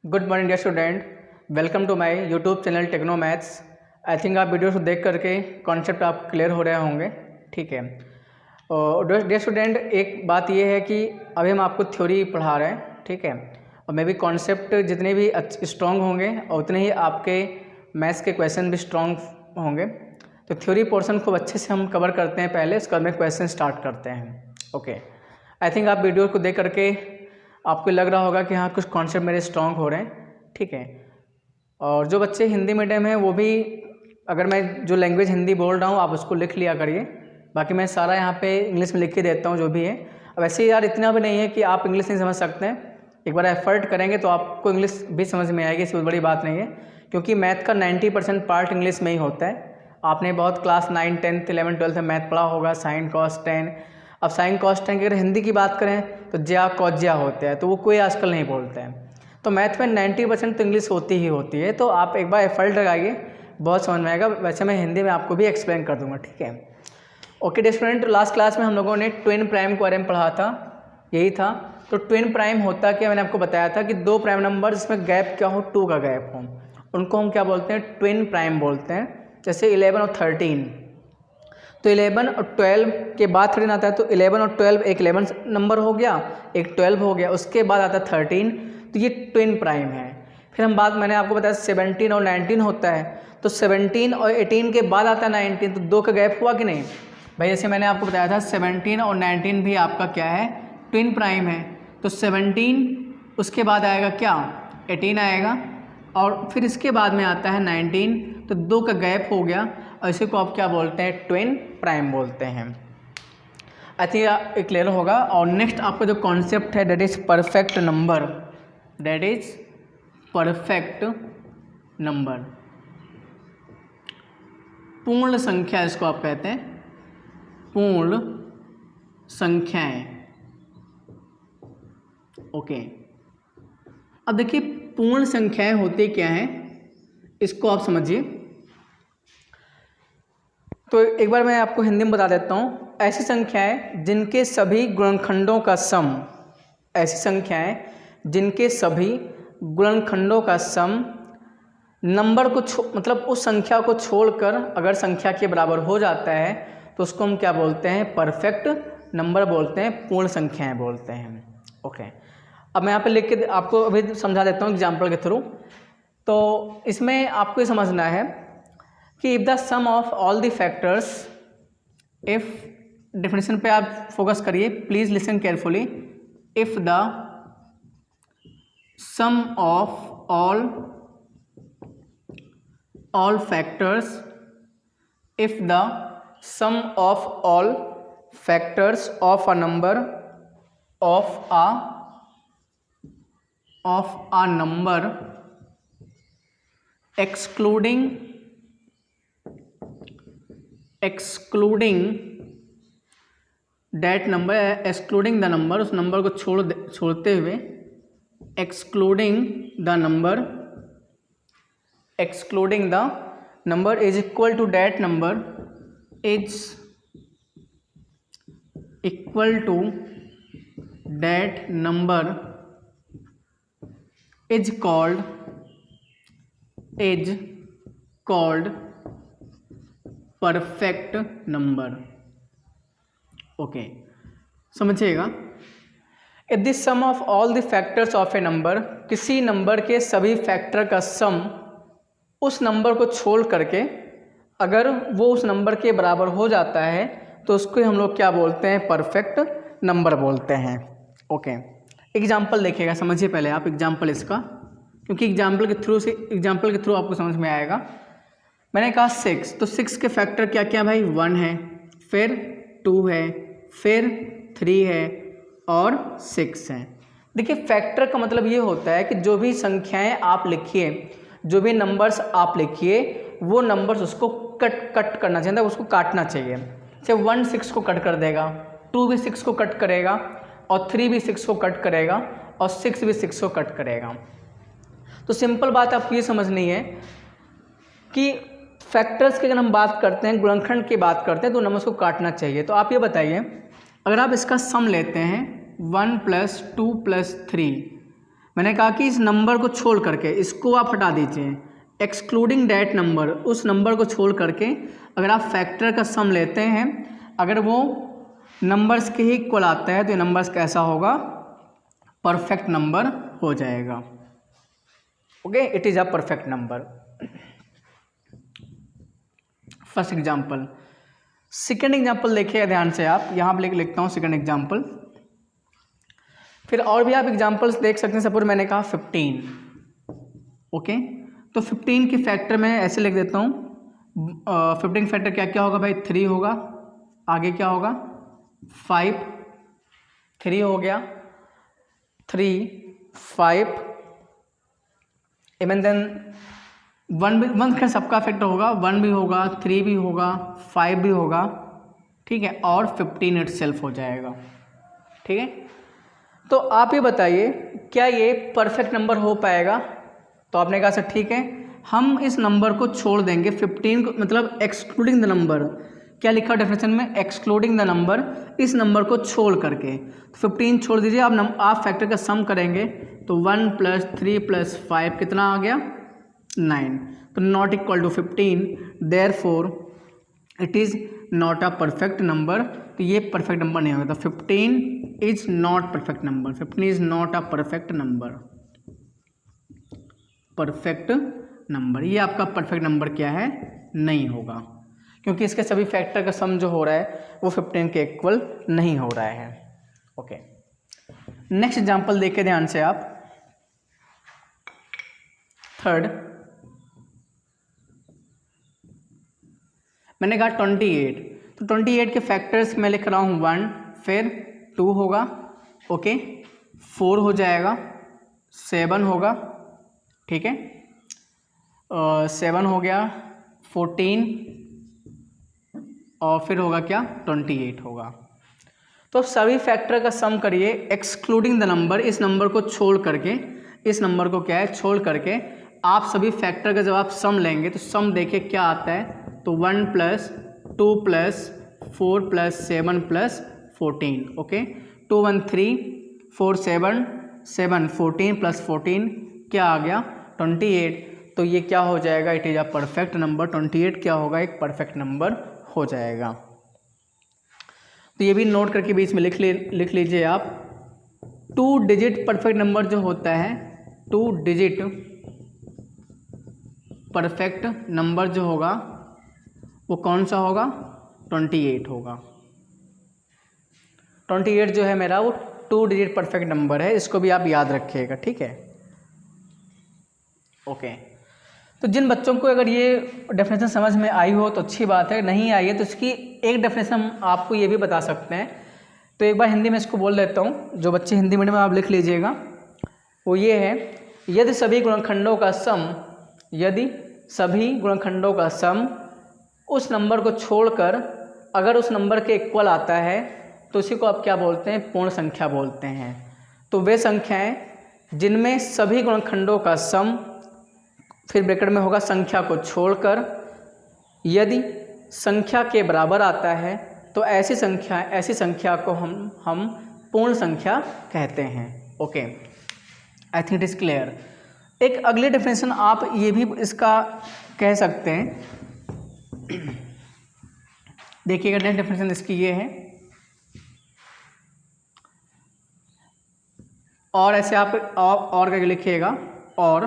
Good morning dear student, welcome to my YouTube channel Techno Maths. I think आप video को देख करके concept आप क्लियर हो रहे होंगे। ठीक है। और डियर स्टूडेंट, एक बात ये है कि अभी हम आपको थ्योरी पढ़ा रहे हैं, ठीक है, और मे बी कॉन्सेप्ट जितने भी स्ट्रॉन्ग होंगे और उतने ही आपके मैथ्स के क्वेश्चन भी स्ट्रॉन्ग होंगे। तो थ्योरी पोर्शन खूब अच्छे से हम कवर करते हैं पहले, उसके बाद में क्वेश्चन स्टार्ट करते हैं। ओके, आई थिंक आप वीडियो को देख करके आपको लग रहा होगा कि हाँ कुछ कॉन्सेप्ट मेरे स्ट्रॉन्ग हो रहे हैं। ठीक है। और जो बच्चे हिंदी मीडियम हैं वो भी, अगर मैं जो लैंग्वेज हिंदी बोल रहा हूँ आप उसको लिख लिया करिए, बाकी मैं सारा यहाँ पे इंग्लिश में लिख के देता हूँ जो भी है। अब वैसे यार इतना भी नहीं है कि आप इंग्लिश नहीं समझ सकते हैं, एक बार एफर्ट करेंगे तो आपको इंग्लिश भी समझ में आएगी, इसमें बड़ी बात नहीं है, क्योंकि मैथ का 90% पार्ट इंग्लिश में ही होता है। आपने बहुत क्लास 9, 10, 11, 12 में मैथ पढ़ा होगा, साइन कॉस टेन। अब साइन कॉस टेन की अगर हिंदी की बात करें तो ज्या कॉज्या होते हैं, तो वो कोई आजकल नहीं बोलते हैं। तो मैथ में 90% तो इंग्लिश होती ही होती है, तो आप एक बार एफर्ट लगाइए, बहुत समझ में आएगा। वैसे मैं हिंदी में आपको भी एक्सप्लेन कर दूंगा। ठीक है। Okay dear student, last class में हम लोगों ने ट्विन प्राइम के बारे में पढ़ा था, यही था। तो ट्विन प्राइम होता क्या, मैंने आपको बताया था कि दो प्राइम नंबर जिसमें गैप क्या हो, 2 का गैप हो, उनको हम क्या बोलते हैं, ट्विन प्राइम बोलते हैं। जैसे 11 और 13, तो 11 और 12 के बाद 13 आता है, तो 11 और 12 एक 11 नंबर हो गया, एक 12 हो गया, उसके बाद आता है 13, तो ये ट्विन प्राइम है। फिर हम बात, मैंने आपको बताया 17 और 19 होता है, तो 17 और 18 के बाद आता है 19, तो 2 का गैप हुआ कि नहीं भाई। जैसे मैंने आपको बताया था 17 और 19 भी आपका क्या है, ट्विन प्राइम है। तो 17 उसके बाद आएगा क्या, 18 आएगा, और फिर इसके बाद में आता है 19, तो 2 का गैप हो गया, और इसी को आप क्या बोलते हैं, ट्विन प्राइम बोलते हैं। आई थिंक क्लियर होगा। और नेक्स्ट आपका जो कॉन्सेप्ट है, that is perfect number, that is perfect number, पूर्ण संख्या इसको आप कहते हैं, पूर्ण संख्याएं। ओके, अब देखिए पूर्ण संख्याएं होती क्या हैं, इसको आप समझिए। तो एक बार मैं आपको हिंदी में बता देता हूँ। ऐसी संख्याएं जिनके सभी गुणनखंडों का सम, ऐसी संख्याएं जिनके सभी गुणनखंडों का सम नंबर को मतलब उस संख्या को छोड़कर अगर संख्या के बराबर हो जाता है, तो उसको हम क्या बोलते हैं, परफेक्ट नंबर बोलते हैं, पूर्ण संख्याएं बोलते हैं। ओके, अब मैं यहाँ पे लिख के आपको अभी समझा देता हूँ एग्जाम्पल के थ्रू। तो इसमें आपको ये समझना है कि if the sum of all the factors, if, definition पे आप फोकस करिए, please listen carefully. If the sum of all factors, if the sum of all factors of a number, of a number excluding that number, excluding the number, उस number को छोड़ते हुए, excluding the number is equal to that number, is equal to that number is called perfect number. Okay, समझिएगा। If the sum of all the factors of a number, किसी number के सभी factor का सम उस number को छोड़ करके अगर वो उस नंबर के बराबर हो जाता है, तो उसको हम लोग क्या बोलते हैं, परफेक्ट नंबर बोलते हैं। ओके, एग्जाम्पल देखिएगा, समझिए पहले आप एग्जाम्पल इसका, क्योंकि एग्जाम्पल के थ्रू आपको समझ में आएगा। मैंने कहा 6, तो 6 के फैक्टर क्या क्या भाई, 1 है, फिर 2 है, फिर 3 है और 6 है। देखिए फैक्टर का मतलब ये होता है कि जो भी संख्याएं आप लिखिए, जो भी नंबर्स आप लिखिए, वो नंबर्स उसको कट करना चाहिए, उसको काटना चाहिए। जैसे 1 6 को कट कर देगा, 2 भी 6 को कट करेगा, और 3 भी 6 को कट करेगा, और 6 भी 6 को कट करेगा। तो सिंपल बात आपको ये समझनी है कि फैक्टर्स की अगर हम बात करते हैं, गुणनखंड की बात करते हैं, तो नंबर्स को काटना चाहिए। तो आप ये बताइए, अगर आप इसका सम लेते हैं 1 + 2 + 3, मैंने कहा कि इस नंबर को छोड़ करके इसको आप हटा दीजिए, एक्सक्लूडिंग दैट नंबर, उस नंबर को छोड़ करके अगर आप फैक्टर का सम लेते हैं, अगर वो नंबर्स के ही इक्वल आता है तो ये नंबर्स कैसा होगा, परफेक्ट नंबर हो जाएगा। Okay, it is a perfect number. First example. Second example देखिए ध्यान से आप, यहाँ पर लिखता हूँ सेकेंड एग्जाम्पल, फिर और भी आप एग्जाम्पल्स देख सकते हैं। सपोज मैंने कहा 15, ओके, तो 15 के फैक्टर में ऐसे लिख देता हूँ, 15 फैक्टर क्या क्या होगा भाई, 3 होगा, आगे क्या होगा 5, 3 हो गया, 3 5 इवन देन 1 भी, 1 का सबका फैक्टर होगा, 1 भी होगा, 3 भी होगा, 5 भी होगा, ठीक है, और 15 इटसेल्फ हो जाएगा। ठीक है, तो आप ये बताइए क्या ये परफेक्ट नंबर हो पाएगा? तो आपने कहा सर ठीक है, हम इस नंबर को छोड़ देंगे 15 को, मतलब एक्सक्लूडिंग द नंबर, क्या लिखा डेफिनेशन में, एक्सक्लूडिंग द नंबर, इस नंबर को छोड़ करके, तो 15 छोड़ दीजिए, आप फैक्टर का सम करेंगे तो 1 + 3 + 5 कितना आ गया, 9, तो not equal to 15, therefore it is not a perfect number, तो ये परफेक्ट नंबर नहीं होगा। तो 15 is not perfect number, 15 is not a perfect number, perfect number, ये आपका परफेक्ट नंबर क्या है, नहीं होगा, क्योंकि इसके सभी फैक्टर का सम जो हो रहा है वो 15 के इक्वल नहीं हो रहा है। ओके, नेक्स्ट एग्जांपल देखिए ध्यान से आप, थर्ड, मैंने कहा 28, तो 28 के फैक्टर्स मैं लिख रहा हूँ 1, फिर 2 होगा, ओके, 4 हो जाएगा, 7 होगा, ठीक है, 7 हो गया, 14 और फिर होगा क्या, 28 होगा। तो सभी फैक्टर का सम करिए एक्सक्लूडिंग द नंबर, इस नंबर को छोड़ करके, इस नंबर को क्या है छोड़ करके, आप सभी फैक्टर का जब आप सम लेंगे तो सम देखिए क्या आता है, तो 1 + 2 + 4 + 7 + 14, ओके, 2 1 3 4 7 7 14 + 14 क्या आ गया, 28, तो ये क्या हो जाएगा, it is a perfect number, 28 क्या होगा, एक परफेक्ट नंबर हो जाएगा। तो ये भी नोट करके बीच में लिख लीजिए आप, 2 डिजिट परफेक्ट नंबर जो होता है, 2 डिजिट परफेक्ट नंबर जो होगा वो कौन सा होगा, 28 होगा। 28 जो है मेरा वो 2 डिजिट परफेक्ट नंबर है, इसको भी आप याद रखिएगा, ठीक है। ओके, तो जिन बच्चों को अगर ये डेफिनेशन समझ में आई हो तो अच्छी बात है, नहीं आई है तो इसकी एक डेफिनेशन हम आपको ये भी बता सकते हैं। तो एक बार हिंदी में इसको बोल देता हूँ, जो बच्चे हिंदी मीडियम में आप लिख लीजिएगा, वो ये है, यदि सभी गुणनखंडों का सम, यदि सभी गुणनखंडों का सम उस नंबर को छोड़कर अगर उस नंबर के इक्वल आता है तो उसी को आप क्या बोलते हैं, पूर्ण संख्या बोलते हैं। तो वे संख्याएं जिनमें सभी गुणनखंडों का सम, फिर ब्रैकेट में होगा संख्या को छोड़कर, यदि संख्या के बराबर आता है तो ऐसी संख्या को हम पूर्ण संख्या कहते हैं। Okay, I think it is clear. एक अगली डेफिनेशन आप ये भी इसका कह सकते हैं, देखिएगा नेक्स्ट डेफिनेशन इसकी ये है, और ऐसे आप और करके लिखिएगा, और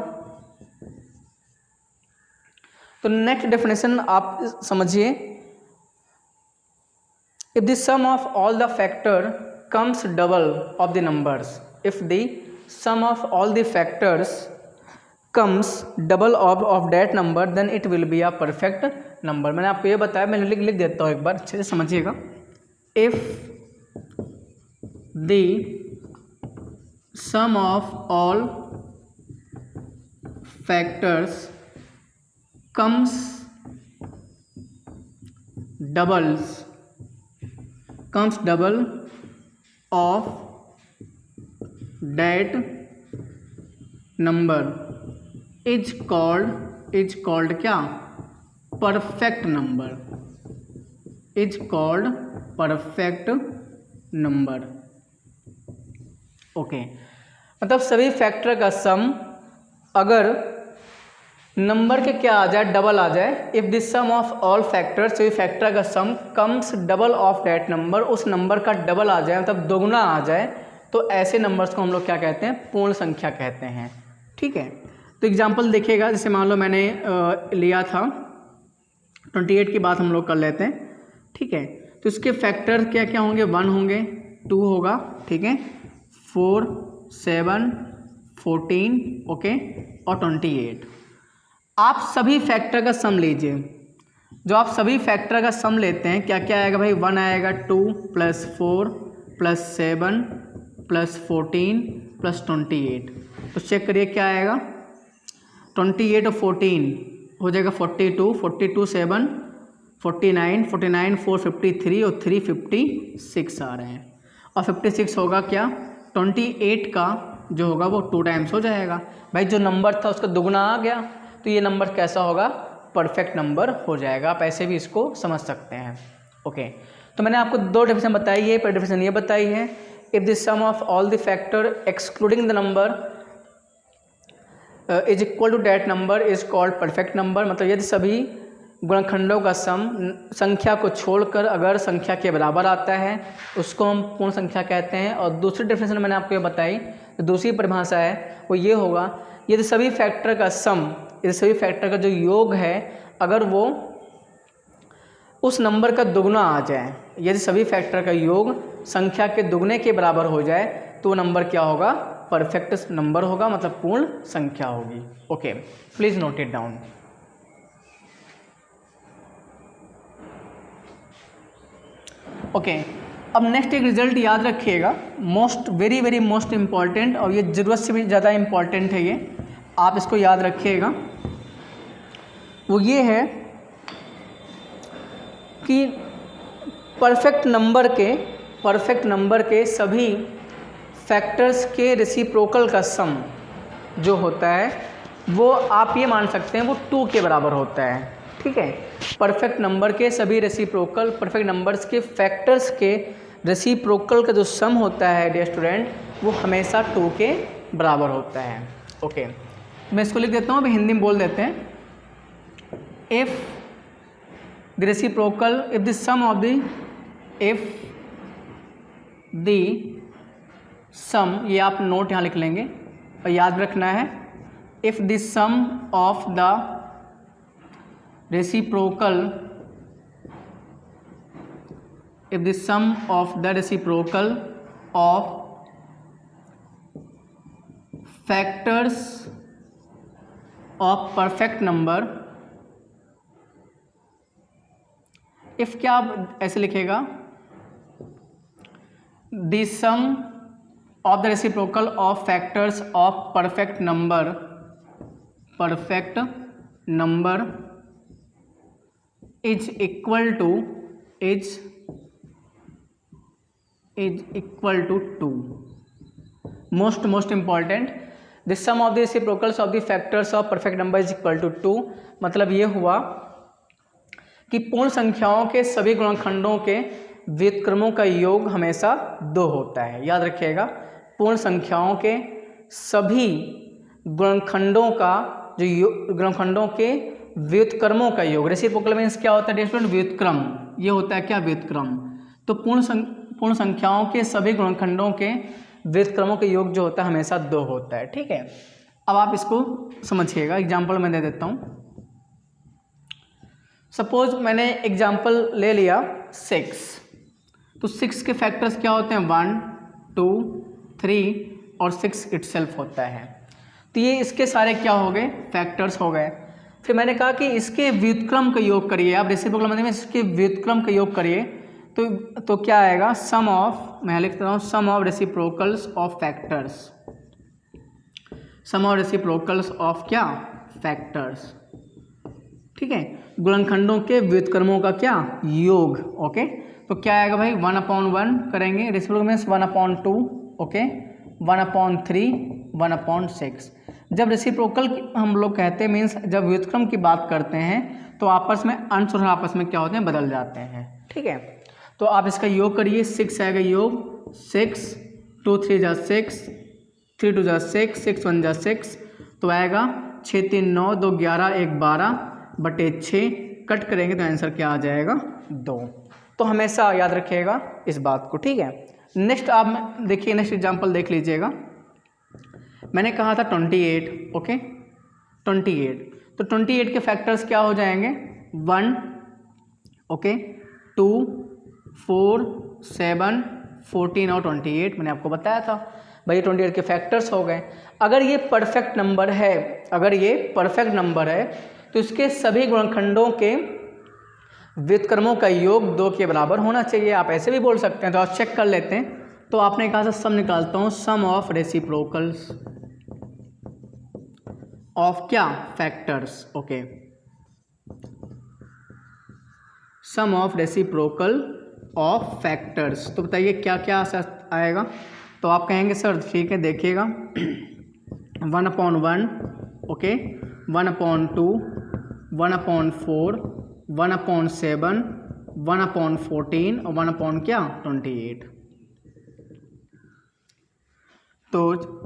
तो नेक्स्ट डेफिनेशन आप समझिए, if the sum of all the factor comes double of the numbers, if the sum of all the factors comes double of that number then it will be a perfect number. मैंने आपको ये बताया, मैं लिख देता हूँ एक बार अच्छे से समझिएगा, if the sum of all factors comes double of that number is called क्या, perfect number, is called perfect number. Okay, मतलब सभी फैक्टर का सम अगर नंबर के क्या आ जाए, डबल आ जाए, if this sum of all factors, सभी फैक्टर का sum comes double of that number, उस नंबर का डबल आ जाए मतलब दोगुना आ जाए, तो ऐसे नंबर्स को हम लोग क्या कहते हैं, पूर्ण संख्या कहते हैं। ठीक है, तो एग्जांपल देखिएगा, जैसे मान लो मैंने लिया था 28 की बात हम लोग कर लेते हैं। ठीक है, तो इसके फैक्टर क्या क्या होंगे, 1 होंगे, 2 होगा, ठीक है, 4, 7, 14, ओके, और 28। आप सभी फैक्टर का सम लीजिए। जो आप सभी फैक्टर का सम लेते हैं क्या क्या आएगा भाई, 1 आएगा, 2 + 4 + 7 + 14 + 28। तो चेक करिए क्या आएगा, 28 और 14 हो जाएगा 42, 42 7 49, 49 4 53 और 3 56 आ रहे हैं। और 56 होगा क्या, 28 का जो होगा वो 2 टाइम्स हो जाएगा। भाई जो नंबर था उसका दुगुना आ गया, तो ये नंबर कैसा होगा, परफेक्ट नंबर हो जाएगा। आप ऐसे भी इसको समझ सकते हैं। ओके, तो मैंने आपको 2 डेफिनेशन बताई है। पहली डेफिनेशन ये बताई है, if the sum of all the factor excluding the number is equal to that number is called perfect number. मतलब यदि सभी गुणनखंडों का सम संख्या को छोड़कर अगर संख्या के बराबर आता है उसको हम पूर्ण संख्या कहते हैं। और दूसरी डेफिनेशन मैंने आपको ये बताई, तो दूसरी परिभाषा है वो ये होगा, यदि सभी फैक्टर का सम, यदि सभी फैक्टर का जो योग है अगर वो उस नंबर का दुगना आ जाए, यदि सभी फैक्टर का योग संख्या के दुगने के बराबर हो जाए तो वो नंबर क्या होगा, परफेक्ट नंबर होगा, मतलब पूर्ण संख्या होगी। Okay, please note it down. Okay, अब नेक्स्ट एक रिजल्ट याद रखिएगा, most very very most important, और ये ज़रूरत से भी ज़्यादा इम्पॉर्टेंट है, ये आप इसको याद रखिएगा। वो ये है कि परफेक्ट नंबर के सभी फैक्टर्स के रेसिप्रोकल का सम जो होता है वो आप ये मान सकते हैं वो 2 के बराबर होता है। ठीक है, परफेक्ट नंबर के सभी रेसिप्रोकल, परफेक्ट नंबर्स के फैक्टर्स के रेसिप्रोकल का जो सम होता है डियर स्टूडेंट, वो हमेशा 2 के बराबर होता है। ओके, मैं इसको लिख देता हूँ, अभी हिंदी में बोल देते हैं। If the reciprocal, if the sum of the, if the sum, ये आप नोट यहाँ लिख लेंगे और याद रखना है, if the sum of the reciprocal, if the sum of the reciprocal of factors of perfect number, if क्या आप ऐसे लिखेगा, the sum of the reciprocal of factors of perfect number is equal to 2. Most important, the sum of the reciprocals of the factors of perfect number is equal to 2। मतलब ये हुआ कि पूर्ण संख्याओं के सभी गुणनखंडों के व्युत्क्रमों का योग हमेशा 2 होता है। याद रखिएगा, पूर्ण संख्याओं के सभी गुणनखंडों का जो गुणनखंडों के व्युत्क्रमों का योग, रेसिप्रोकल मीन्स क्या होता है डिफरेंट, व्युत्क्रम, ये होता है क्या, व्युत्क्रम। तो पूर्ण संख्याओं के सभी गुणनखंडों के व्युत्क्रमों के योग जो होता है हमेशा 2 होता है। ठीक है, अब आप इसको समझिएगा, एग्जाम्पल मैं दे देता हूँ। सपोज मैंने एग्जाम्पल ले लिया 6, तो 6 के फैक्टर्स क्या होते हैं, 1 2 3 और 6 इटसेल्फ होता है। तो ये इसके सारे क्या हो गए, फैक्टर्स हो गए। फिर मैंने कहा कि इसके व्युत्क्रम का योग करिए, आप रेसिप्रोकल में इसके व्युत्क्रम का योग करिए, तो क्या आएगा, सम ऑफ, मैं लिख रहा हूँ, sum of reciprocals of factors, sum of reciprocals of क्या, फैक्टर्स। ठीक है, गुणनखंडों के व्युत्क्रमों का क्या, योग। ओके, तो क्या आएगा भाई, 1/1 करेंगे, रेसिप्रोकल मीन्स 1/2, ओके, 1/3, 1/6। जब रेसिप्रोकल हम लोग कहते हैं मीन्स जब व्युत्क्रम की बात करते हैं तो आपस में अंश और आपस में क्या होते हैं, बदल जाते हैं। ठीक है, तो आप इसका योग करिए, 6 आएगा योग, 6 2 3 जा 6, 3 2 जा 6, 6 1 जा 6, तो आएगा 6 3 9, 2 11, 1 12 बटे 6, कट करेंगे तो आंसर क्या आ जाएगा 2। तो हमेशा याद रखिएगा इस बात को, ठीक है। नेक्स्ट आप देखिए, नेक्स्ट एग्जांपल देख लीजिएगा। मैंने कहा था 28, ओके 28, तो 28 के फैक्टर्स क्या हो जाएंगे 1, ओके 2 4 7 14 और 28, मैंने आपको बताया था भाई 28 के फैक्टर्स हो गए। अगर ये परफेक्ट नंबर है, अगर ये परफेक्ट नंबर है तो इसके सभी गुणनखंडों के व्युत्क्रमों का योग 2 के बराबर होना चाहिए। आप ऐसे भी बोल सकते हैं, तो आप चेक कर लेते हैं। तो आपने कहा था सम निकालता हूँ, सम ऑफ रेसिप्रोकल्स ऑफ क्या factors, okay sum of reciprocal of factors. तो बताइए क्या क्या आएगा। तो आप कहेंगे सर ठीक है देखिएगा 1/1, ओके 1/2, 1/4, 1/7, 1/14 और 1 क्या 28। तो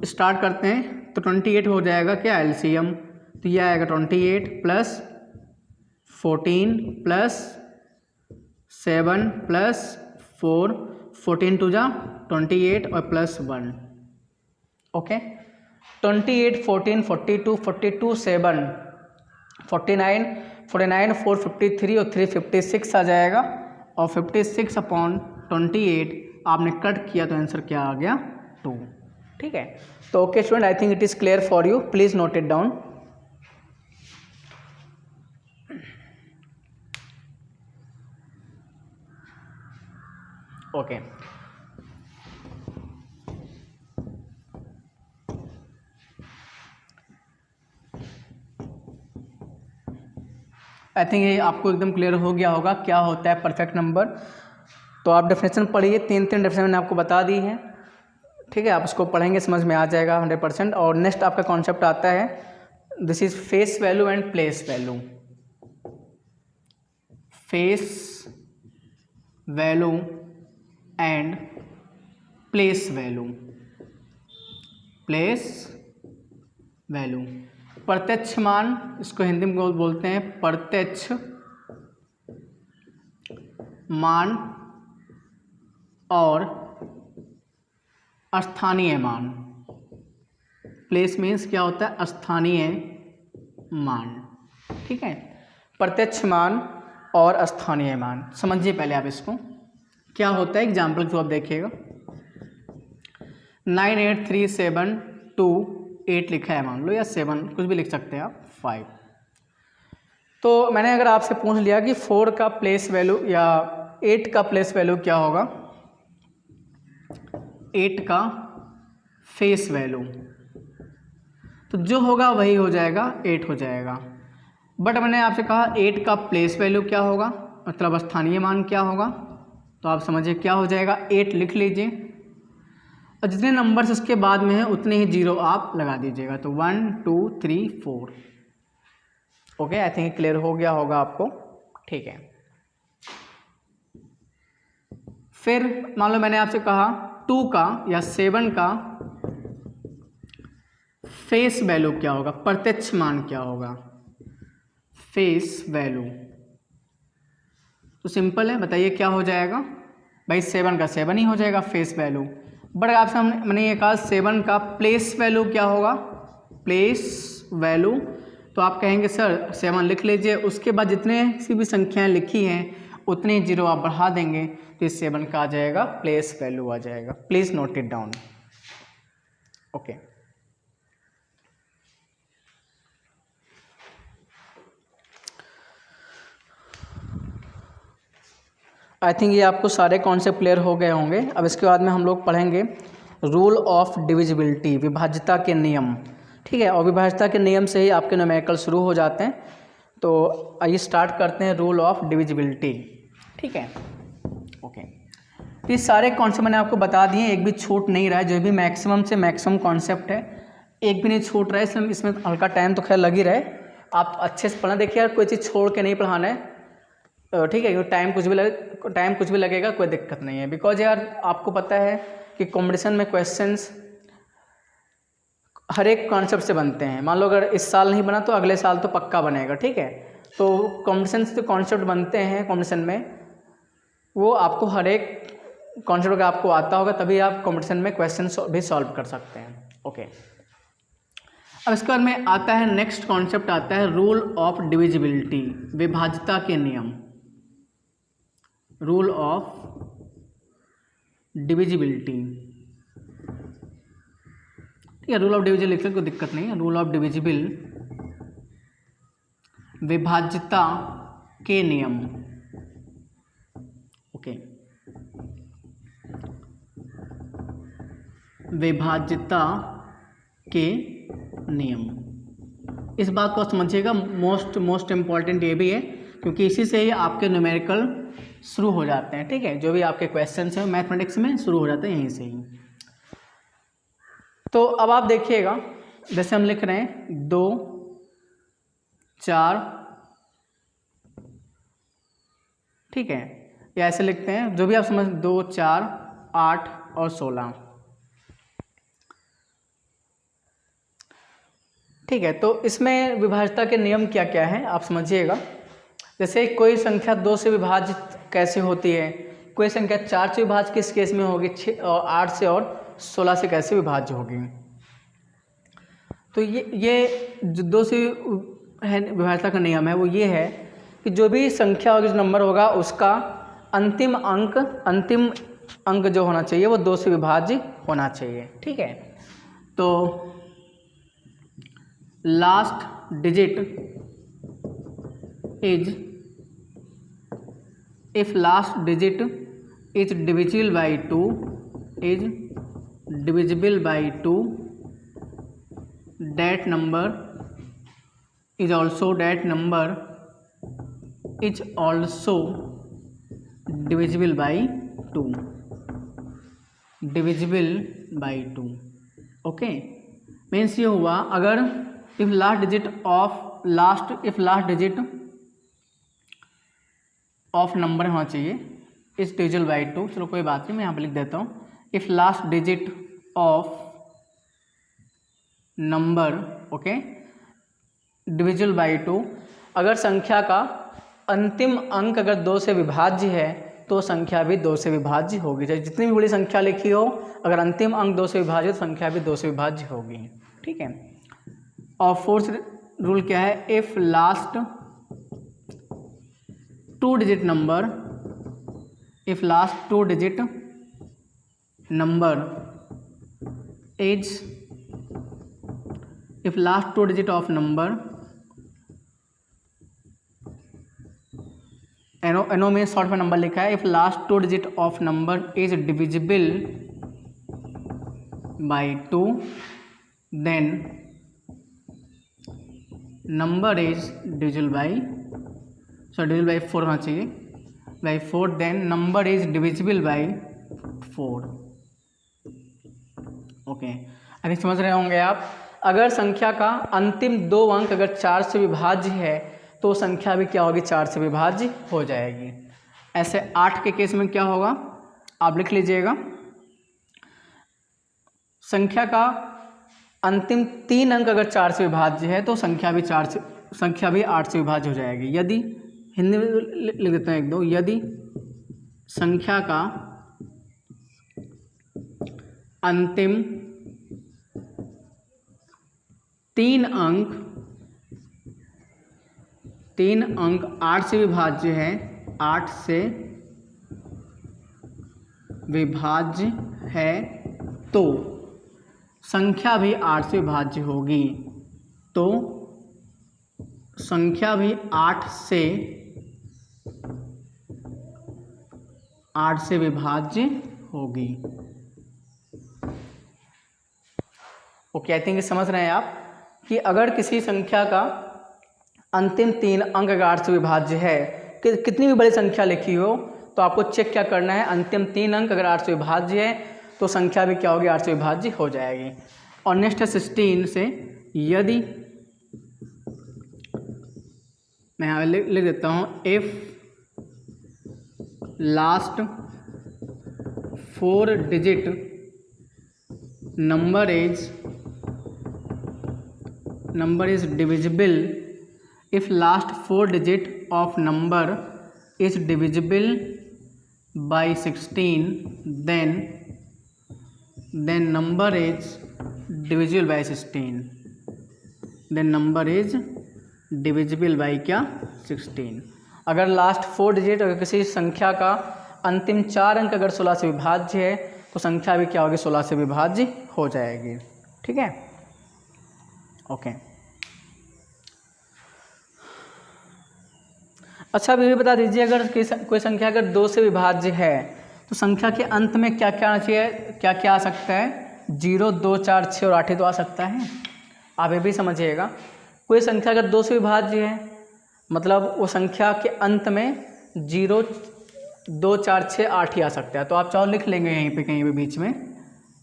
स्टार्ट करते हैं। तो 28 हो जाएगा क्या एलसीएम, तो यह आएगा 28 प्लस 14 प्लस 7 प्लस 4, 14 2 जा 28 और प्लस 1, ओके 28 14 42 42 7 49 49 4 53 और 3 56 आ जाएगा, और 56/28 आपने कट किया तो आंसर क्या आ गया 2, ठीक है। तो okay student, I think it is clear for you, please note it down. Okay I think ये आपको एकदम क्लियर हो गया होगा क्या होता है परफेक्ट नंबर। तो आप डेफिनेशन पढ़िए, 3 डेफिनेशन मैंने आपको बता दी है, ठीक है। आप उसको पढ़ेंगे समझ में आ जाएगा 100%। और नेक्स्ट आपका कॉन्सेप्ट आता है, this is face value and place value. Face value and place value. Place value प्रत्यक्ष मान, इसको हिंदी में बोलते हैं प्रत्यक्ष मान और स्थानीय मान। प्लेस मीन्स क्या होता है स्थानीय मान, ठीक है। प्रत्यक्ष मान और स्थानीय मान समझिए पहले आप इसको क्या होता है। एग्जाम्पल जो आप देखिएगा 98372 लिखा है मान लो, या 7 कुछ भी लिख सकते हैं आप 5। तो मैंने अगर आपसे पूछ लिया कि 4 का प्लेस वैल्यू या 8 का प्लेस वैल्यू क्या होगा, 8 का फेस वैल्यू, तो जो होगा वही हो जाएगा 8 हो जाएगा। बट मैंने आपसे कहा 8 का प्लेस वैल्यू क्या होगा, मतलब स्थानीय मान क्या होगा। तो आप समझिए क्या हो जाएगा, 8 लिख लीजिए और जितने नंबर्स उसके बाद में है उतने ही 0 आप लगा दीजिएगा। तो 1 2 3 4, ओके आई थिंक क्लियर हो गया होगा आपको, ठीक है। फिर मान लो मैंने आपसे कहा 2 का या 7 का फेस वैल्यू क्या होगा, प्रत्यक्ष मान क्या होगा, फेस वैल्यू। तो सिंपल है, बताइए क्या हो जाएगा भाई, 7 का 7 ही हो जाएगा फेस वैल्यू। बट आपसे मैंने ये कहा 7 का प्लेस वैल्यू क्या होगा, प्लेस वैल्यू। तो आप कहेंगे सर 7 लिख लीजिए, उसके बाद जितने सी भी संख्याएं लिखी हैं उतने 0 आप बढ़ा देंगे तो इस 7 का आ जाएगा प्लेस वैल्यू आ जाएगा। Please note it down, okay. I think ये आपको सारे कॉन्सेप्ट क्लियर हो गए होंगे। अब इसके बाद में हम लोग पढ़ेंगे रूल ऑफ डिविजिबिलिटी, विभाज्यता के नियम, ठीक है। और विभाज्यता के नियम से ही आपके न्यूमेरिकल शुरू हो जाते हैं। तो आइए स्टार्ट करते हैं रूल ऑफ डिविजिबिलिटी, ठीक है, ओके। तो ये सारे कॉन्सेप्ट मैंने आपको बता दिए, एक भी छूट नहीं रहा है। जो भी मैक्सिमम से मैक्सिमम कॉन्सेप्ट है एक भी नहीं छूट रहा है। इसमें हल्का टाइम तो खैर लग ही रहे, आप अच्छे से पढ़ना। देखिए यार कोई चीज़ छोड़ के नहीं पढ़ाना है, ठीक है। टाइम कुछ भी लगेगा, कोई दिक्कत नहीं है। बिकॉज यार आपको पता है कि कॉम्पिटिशन में क्वेश्चंस हर एक कॉन्सेप्ट से बनते हैं। मान लो अगर इस साल नहीं बना तो अगले साल तो पक्का बनेगा, ठीक है। तो कॉम्पिटिशन से जो कॉन्सेप्ट बनते हैं कॉम्पिटिशन में, वो आपको हर एक कॉन्सेप्ट अगर आपको आता होगा तभी आप कॉम्पिटिशन में क्वेश्चन भी सॉल्व कर सकते हैं। ओके, अब इसके बाद में आता है नेक्स्ट कॉन्सेप्ट आता है रूल ऑफ डिविजिबिलिटी, विभाज्यता के नियम। रूल ऑफ डिविजिबिलिटी, ठीक है। रूल ऑफ डिविजिबल लिखने कोई दिक्कत नहीं है। रूल ऑफ डिविजिबल, विभाज्यता के नियम। ओके, विभाज्यता के नियम, इस बात को समझिएगा। मोस्ट इम्पॉर्टेंट ये भी है क्योंकि इसी से ही आपके न्यूमेरिकल शुरू हो जाते हैं, ठीक है। जो भी आपके क्वेश्चंस हैं मैथमेटिक्स में शुरू हो जाते हैं यहीं से ही। तो अब आप देखिएगा, जैसे हम लिख रहे हैं 2, 4, ठीक है, या ऐसे लिखते हैं जो भी आप समझ, 2, 4, 8 और 16, ठीक है। तो इसमें विभाज्यता के नियम क्या क्या हैं आप समझिएगा। जैसे कोई संख्या 2 से विभाजित कैसे होती है, कोई संख्या 4 से विभाज्य किस केस में होगी, 6 और 8 से और 16 से कैसे विभाज्य होगी। तो ये जो 2 से है विभाज्यता का नियम है वो ये है कि जो भी संख्या होगी, जो नंबर होगा, उसका अंतिम अंक जो होना चाहिए वो 2 से विभाज्य होना चाहिए, ठीक है। तो last digit is, if last digit is divisible by 2, is divisible by 2, that number is also divisible by 2, divisible by 2। Okay, means ये हुआ अगर if last digit of number होना चाहिए इस डिविजिबल बाई 2। चलो कोई बात नहीं, मैं यहाँ पे लिख देता हूँ if last digit of number, okay, divisible by 2, अगर संख्या का अंतिम अंक अगर 2 से विभाज्य है तो संख्या भी 2 से विभाज्य होगी। चाहे जितनी भी बड़ी संख्या लिखी हो, अगर अंतिम अंक 2 से विभाज्य हो तो संख्या भी 2 से विभाज्य होगी, ठीक है। और फोर्थ रूल क्या है, if last 2 digit number, if last 2 digit number is, if last 2 digit of number, NO में शॉर्ट में नंबर लिखा है, if last 2 digit of number is divisible by 2 then number is divisible by, divisible by 4 होना चाहिए, by 4, then number is divisible by 4। Okay, अभी समझ रहे होंगे आप। अगर संख्या का अंतिम 2 अंक अगर 4 से विभाज्य है तो संख्या भी क्या होगी, 4 से विभाज्य हो जाएगी। ऐसे 8 के केस में क्या होगा आप लिख लीजिएगा, संख्या का अंतिम 3 अंक अगर 4 से विभाज्य है तो संख्या भी 8 से विभाज्य हो जाएगी। यदि, हिंदी में लिख देते हैं 1-2, यदि संख्या का अंतिम 3 अंक 8 से विभाज्य है, 8 से विभाज्य है तो संख्या भी 8 से विभाज्य होगी। तो संख्या भी 8 से विभाज्य होगी। ओके, आई थिंक समझ रहे हैं आप कि अगर किसी संख्या का अंतिम 3 अंक अगर 8 से विभाज्य है, कि कितनी भी बड़ी संख्या लिखी हो तो आपको चेक क्या करना है, अंतिम 3 अंक अगर 8 से विभाज्य है तो संख्या भी क्या होगी, 8 से विभाज्य हो जाएगी। और नेक्स्ट है 16 से, यदि, मैं यहाँ लिख देता हूँ, if last 4 digit number is number is divisible, if last 4 digit of number is divisible by 16, then number is divisible by 16, then number is divisible by क्या 16। अगर लास्ट 4 डिजिट अगर किसी संख्या का अंतिम 4 अंक अगर 16 से विभाज्य है तो संख्या भी क्या होगी 16 से विभाज्य हो जाएगी। ठीक है, ओके। अच्छा, अभी भी बता दीजिए अगर कोई संख्या अगर 2 से विभाज्य है तो संख्या के अंत में क्या क्या आना चाहिए, क्या क्या आ सकता है? 0, 2, 4, 6 और 8 तो आ सकता है। आप ये भी समझिएगा, कोई संख्या अगर 2 से विभाज्य है मतलब वो संख्या के अंत में 0, 2, 4, 6, 8 ही आ सकता है। तो आप चाहो लिख लेंगे यहीं पे कहीं भी बीच में,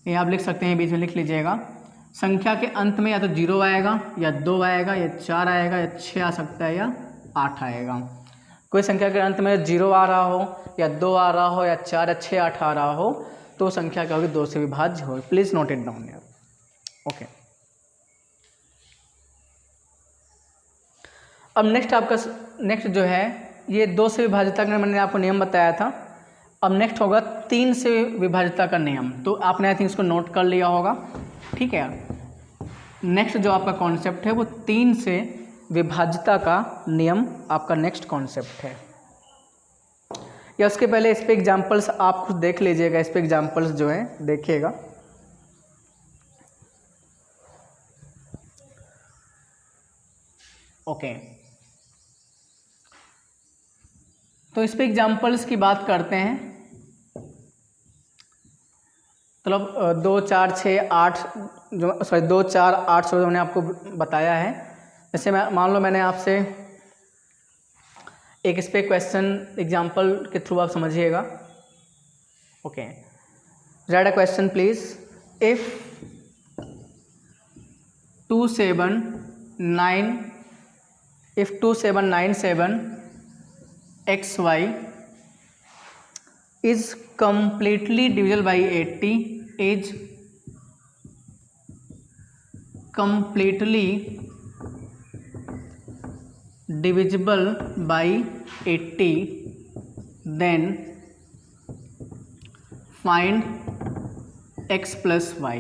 ये आप लिख सकते हैं, बीच में लिख लीजिएगा। संख्या के अंत में या तो 0 आएगा या 2 आएगा या 4 आएगा या 6 आ सकता है या 8 आएगा। कोई संख्या के अंत में 0 आ रहा हो या 2 आ रहा हो या 4 या 6, 8 आ रहा हो तो संख्या क्या होगी 2 से विभाज्य हो। प्लीज़ नोट इट डाउन यार, ओके। अब नेक्स्ट जो है ये 2 से विभाज्यता का मैंने आपको नियम बताया था। अब नेक्स्ट होगा 3 से विभाज्यता का नियम, तो आपने आई थिंक इसको नोट कर लिया होगा। ठीक है, नेक्स्ट जो आपका कॉन्सेप्ट है वो 3 से विभाज्यता का नियम आपका नेक्स्ट कॉन्सेप्ट है। या उसके पहले इस पे एग्जाम्पल्स आप कुछ देख लीजिएगा, इस पे एग्जाम्पल्स जो है देखिएगा। ओके, तो इस पे एग्जाम्पल्स की बात करते हैं। मतलब 2, 4, 6, 8 2, 4, 8 16 मैंने आपको बताया है। जैसे मान लो मैंने आपसे एक इस पे क्वेश्चन एग्जाम्पल के थ्रू आप समझिएगा। Okay, right a question please. If 2797 XY is completely divisible by 80 is completely divisible by 80, then find x plus y,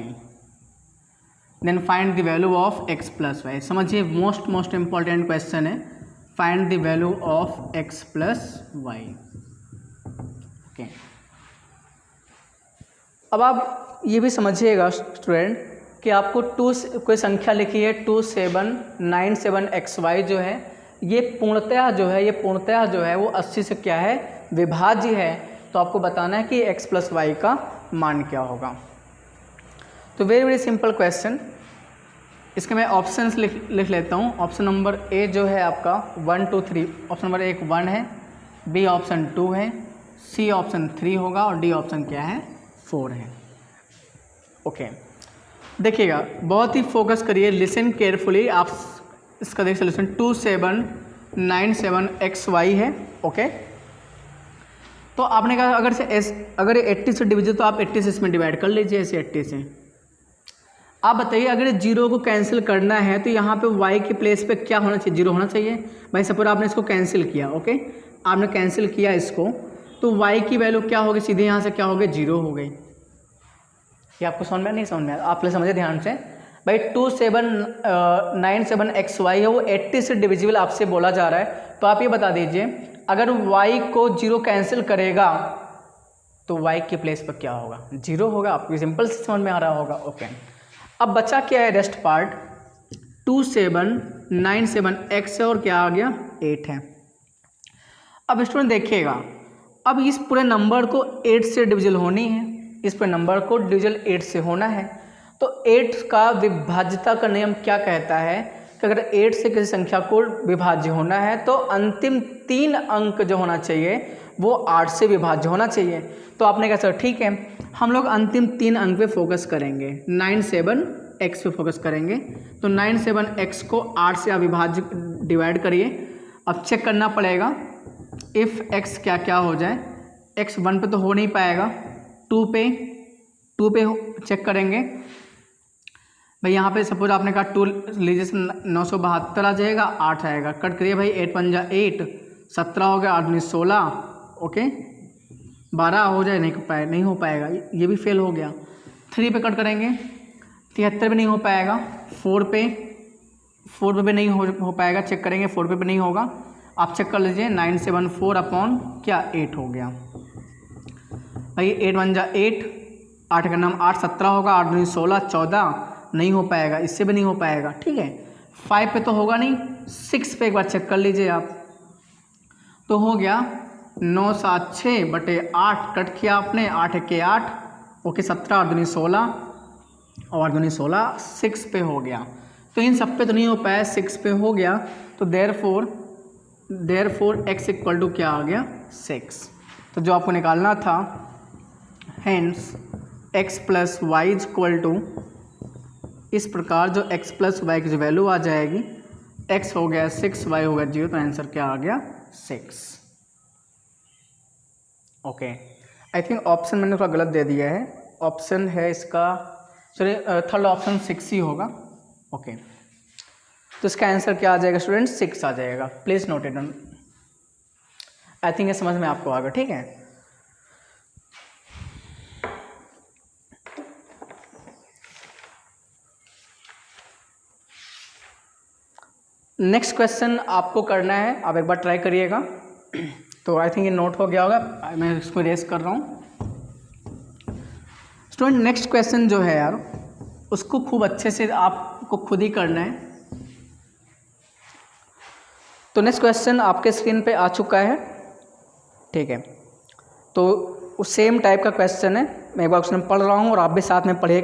then find the value of x plus y। समझिए, most important question है, find the value of x plus y. Okay, अब आप ये भी समझिएगा student कि आपको कोई संख्या लिखी है 2797 XY जो है ये पूर्णतः जो है वो 80 से क्या है विभाज्य है। तो आपको बताना है कि x प्लस वाई का मान क्या होगा। तो वेरी सिंपल क्वेश्चन, इसके मैं ऑप्शंस लिख लेता हूँ। ऑप्शन नंबर ए जो है आपका 1, 2, 3, ऑप्शन नंबर 1 1 है, बी ऑप्शन 2 है, सी ऑप्शन 3 होगा और डी ऑप्शन क्या है 4 है। ओके, देखिएगा, बहुत ही फोकस करिए, लिसन केयरफुली। आप इसका देख सोल्यूशन 2797 XY है। ओके, तो आपने कहा अगर ये 80 से डिविजन तो आप 80 से इसमें डिवाइड कर लीजिए, ऐसे 80 से। आप बताइए अगर 0 को कैंसिल करना है तो यहाँ पे y के प्लेस पे क्या होना चाहिए? 0 होना चाहिए। भाई सपोज आपने इसको कैंसिल किया, ओके, आपने कैंसिल किया इसको, तो y की वैल्यू क्या होगी? सीधे यहाँ से क्या हो गई? 0 हो गई। ये आपको समझ में नहीं समझ में? आप लोग समझे ध्यान से। भाई 2797 XY है वो 80 से डिविजिबल आपसे बोला जा रहा है। तो आप ये बता दीजिए अगर y को 0 कैंसिल करेगा तो y के प्लेस पर क्या होगा? 0 होगा। आपको सिंपल से समझ में आ रहा होगा। ओके, अब बचा क्या है? रेस्ट पार्ट 2797 x है और क्या आ गया 8 है। अब स्टूडेंट देखिएगा, अब इस पूरे नंबर को 8 से डिविजल होनी है, इस पूरे नंबर को डिविजल 8 से होना है। तो 8 का विभाज्यता का नियम क्या कहता है कि अगर 8 से किसी संख्या को विभाज्य होना है तो अंतिम 3 अंक जो होना चाहिए वो 8 से विभाज्य होना चाहिए। तो आपने कहा सर ठीक है, हम लोग अंतिम 3 अंक पे फोकस करेंगे, 97x पे फोकस करेंगे। तो 97x को 8 से आप विभाज्य डिवाइड करिए। अब चेक करना पड़ेगा इफ़ x क्या क्या हो जाए। x 1 पे तो हो नहीं पाएगा, 2 पे चेक करेंगे। भाई यहाँ पे सपोज आपने कहा 2 लीजिए 972 आ जाएगा, 8 आएगा, कट करिए भाई, 8 × 8 8, 17 हो गया, 8 × 16, ओके 12 हो जाए, नहीं हो पाएगा, ये भी फेल हो गया। 3 पे कट करेंगे, 73 भी नहीं हो पाएगा। 4 पे भी नहीं हो पाएगा, चेक करेंगे, 4 पे भी नहीं होगा, आप चेक कर लीजिए, 974 अपॉन क्या 8 हो गया भाई, 8 × 8, 8 का नाम 8, 17 होगा, 8 × 16 14, नहीं हो पाएगा, इससे भी नहीं हो पाएगा, ठीक है। 5 पे तो होगा नहीं, 6 पे एक बार चेक कर लीजिए आप, तो हो गया 9 7 6 बटे 8, कट किया आपने, 8 1 8, ओके 17, 8 दूनी 16 और 8 दूनी 16, 6 पे हो गया। तो इन सब पे तो नहीं हो पाया, 6 पे हो गया, तो देयरफॉर x इक्वल टू क्या आ गया 6। तो जो आपको निकालना था, hence x plus y is equal to, इस प्रकार जो x प्लस वाई की जो वैल्यू आ जाएगी, x हो गया 6, y हो गया 0, तो आंसर क्या आ गया 6। ओके, आई थिंक ऑप्शन मैंने थोड़ा गलत दे दिया है, ऑप्शन है इसका, सॉरी थर्ड ऑप्शन 6 ही होगा, ओके। तो इसका आंसर क्या आ जाएगा स्टूडेंट, 6 आ जाएगा, please note it down. I think ये समझ में आपको आ गया, ठीक है। नेक्स्ट क्वेश्चन आपको करना है, आप एक बार ट्राई करिएगा। तो आई थिंक ये नोट हो गया होगा, मैं इसको रेस कर रहा हूँ। स्टूडेंट नेक्स्ट क्वेश्चन जो है यार, उसको खूब अच्छे से आपको खुद ही करना है। तो नेक्स्ट क्वेश्चन आपके स्क्रीन पे आ चुका है, ठीक है। तो उस सेम टाइप का क्वेश्चन है, मैं एक बार क्वेश्चन पढ़ रहा हूँ और आप भी साथ में पढ़िए।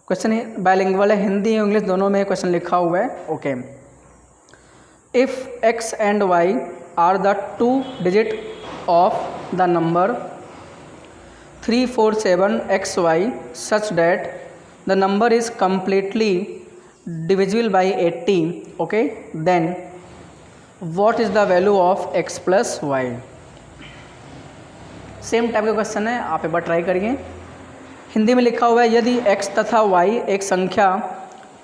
क्वेश्चन बायलिंगुअल है, हिंदी और इंग्लिश दोनों में क्वेश्चन लिखा हुआ है, okay. If x and y are the 2 digit of the number 347xy such that the number is completely divisible by 80, okay, then what is the value of x plus y? Same type का question है, आप एक बार try करिए। हिंदी में लिखा हुआ है, यदि x तथा y एक संख्या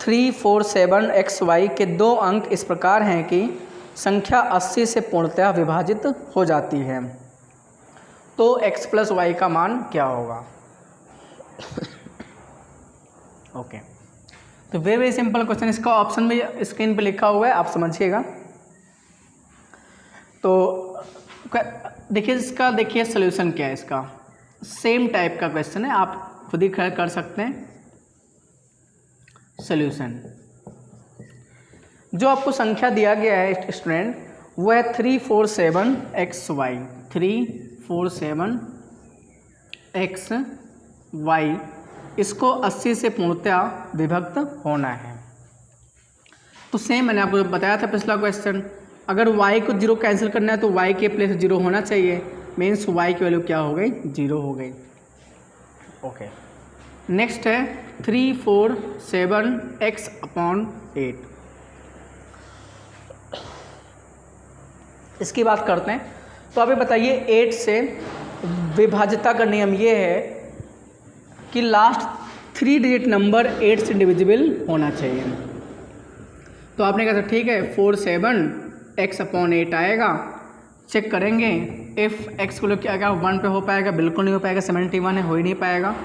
347xy के 2 अंक इस प्रकार हैं कि संख्या 80 से पूर्णतः विभाजित हो जाती है, तो x प्लस वाई का मान क्या होगा? ओके, तो वेरी सिंपल क्वेश्चन, इसका ऑप्शन भी स्क्रीन पे लिखा हुआ है, आप समझिएगा। तो देखिए इसका, देखिए सोल्यूशन क्या है इसका, सेम टाइप का क्वेश्चन है, आप खुद ही कर सकते हैं। सोल्यूशन जो आपको संख्या दिया गया है स्टूडेंट, वो है 347xy, 347xy, इसको 80 से पूर्णतः विभक्त होना है। तो सेम मैंने आपको बताया था पिछला क्वेश्चन, अगर y को 0 कैंसिल करना है तो y के प्लेस 0 होना चाहिए, मीन्स y की वैल्यू क्या हो गई, 0 हो गई, ओके। नेक्स्ट है 347x/8, इसकी बात करते हैं। तो आप ये बताइए, 8 से विभाज्यता का नियम ये है कि लास्ट 3 डिजिट नंबर 8 से डिविजिबल होना चाहिए। तो आपने कहा ठीक है, 47x/8 आएगा, चेक करेंगे इफ़ x को लोग क्या आएगा, 1 पे हो पाएगा, बिल्कुल नहीं हो पाएगा, 71 है, हो ही नहीं पाएगा।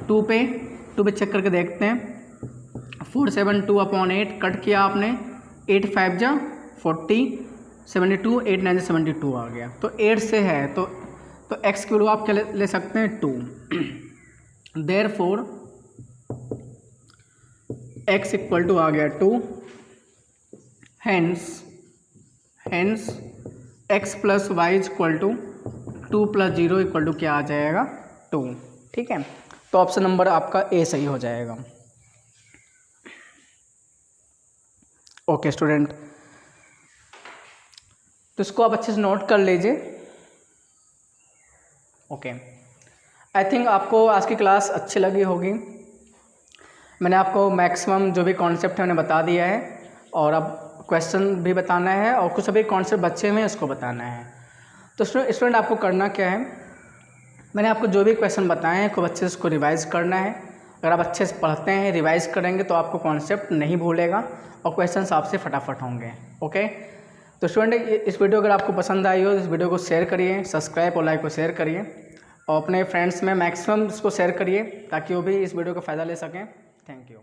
2 पे चेक करके देखते हैं, 472/8 कट किया आपने, 8 5 जा 40, 72, 8 9 72 आ गया। तो 8 से है तो x की वैल्यू आप क्या ले सकते हैं, 2। देयरफॉर x इक्वल टू आ गया 2, hence x plus y is equal to 2 + 0 equal to क्या आ जाएगा, 2, ठीक है। तो ऑप्शन नंबर आपका ए सही हो जाएगा। ओके स्टूडेंट, तो इसको आप अच्छे से नोट कर लीजिए, ओके। आई थिंक आपको आज की क्लास अच्छी लगी होगी। मैंने आपको मैक्सिमम जो भी कॉन्सेप्ट है उन्हें बता दिया है, और अब क्वेश्चन भी बताना है, और कुछ अभी कॉन्सेप्ट बचे हुए हैं उसको बताना है। तो स्टूडेंट आपको करना क्या है, मैंने आपको जो भी क्वेश्चन बताए हैं खूब अच्छे से उसको रिवाइज करना है, अगर आप अच्छे से पढ़ते हैं, रिवाइज करेंगे तो आपको कॉन्सेप्ट नहीं भूलेगा और क्वेश्चंस आपसे फटाफट होंगे। ओके, तो स्टूडेंट इस वीडियो अगर आपको पसंद आई हो तो इस वीडियो को शेयर करिए, सब्सक्राइब और लाइक को शेयर करिए और अपने फ्रेंड्स में मैक्सिमम इसको शेयर करिए ताकि वो भी इस वीडियो का फ़ायदा ले सकें। Thank you.